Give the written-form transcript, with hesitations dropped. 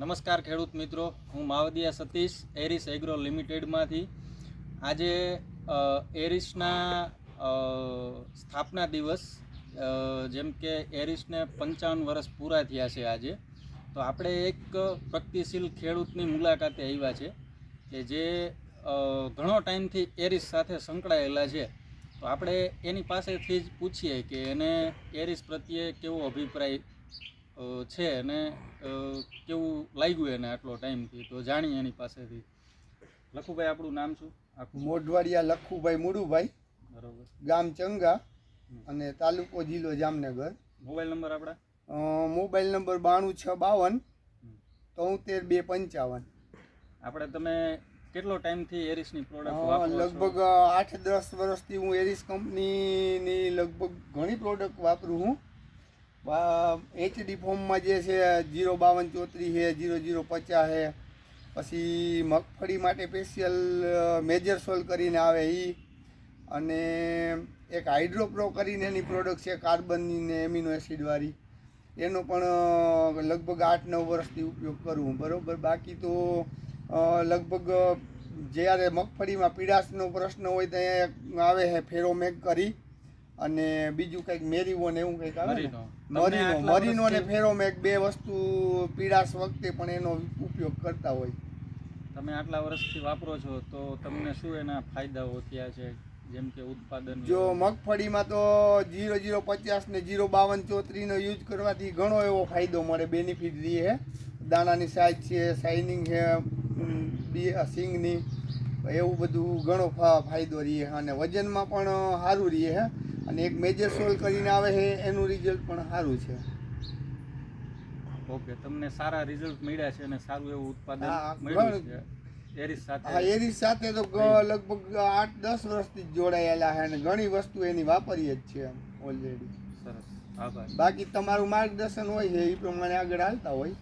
નમસ્કાર ખેડૂત મિત્રો, હું માવદિયા સતીશ એરિસ એગ્રો લિમિટેડમાંથી આજે એરિસના સ્થાપના દિવસ જેમ કે એરિસને 55 વર્ષ પૂરા થયા છે આજે. તો આપણે એક પ્રગતિશીલ ખેડૂતની મુલાકાતે આવ્યા છે કે જે ઘણો ટાઈમથી એરિસ સાથે સંકળાયેલા છે. તો આપણે એની પાસેથી જ પૂછીએ કે એને એરિસ પ્રત્યે કેવો અભિપ્રાય છે અને કેવું લાગ્યું એને આટલો ટાઈમથી. તો જાણીએ એની પાસેથી. લખુભાઈ, આપણું નામ શું? મોઢવાડિયા લખુભાઈ મુડુભાઈ, બરોબર. ગામ ચંગા અને તાલુકો જિલ્લો જામનગર. મોબાઈલ નંબર આપણા? Mobile number 92652 73255. આપણે તમે કેટલો ટાઈમથી એરિસની પ્રોડક્ટ વાપરો છો? લગભગ 8-10 વર્ષથી હું એરિસ કંપનીની લગભગ ઘણી પ્રોડક્ટ વાપરું છું. HD ફોર્મમાં જે છે 05234 છે, 0050 છે, પછી મગફળી માટે સ્પેશિયલ મેજર સોલ કરીને આવે એ, અને એક હાઇડ્રોપ્રો કરીને એની પ્રોડક્ટ છે કાર્બનની ને એમિનો એસિડવાળી, એનો પણ લગભગ 8-9 વર્ષથી ઉપયોગ કરું બરાબર. બાકી તો લગભગ જ્યારે મગફળીમાં પીડાશનો પ્રશ્ન હોય ત્યાં આવે છે ફેરોમેક કરી, અને બીજું કંઈક મેરીવો ને એવું કંઈક આવે ને મરીનો ને ફેરોમેક, બે વસ્તુ પીડાશ વખતે પણ એનો ઉપયોગ કરતા હોય. તમે આટલા વર્ષથી વાપરો છો તો તમને શું એના ફાયદાઓ થયા છે? જેમ કે ઉત્પાદન જો મગફળીમાં તો 0050 ને 05234 નો યુઝ કરવાથી ઘણો એવો ફાયદો મળે, બેનિફિટ રહે છે. દાણાની સાઇઝ છે, શાઇનિંગ છે, સિંગની, એવું બધું ઘણો ફાયદો રહે છે. અને વજનમાં પણ સારું રહે છે. અને એક મેજર સોલ કરીને આવે છે એનું રિઝલ્ટ પણ સારું છે. ઓકે, તમને સારા રિઝલ્ટ મળ્યા છે અને સારું એવું ઉત્પાદન મળ્યું છે એરિસ સાથે? હા, એરિસ સાથે તો લગભગ 8-10 વર્ષથી જોડાયેલા છે અને ઘણી વસ્તુ એની વાપરીએ જ છે ઓલરેડી. સરસ, આભાર. બાકી તમારું માર્ગદર્શન હોય છે એ પ્રમાણે આગળ હાલતા હોય.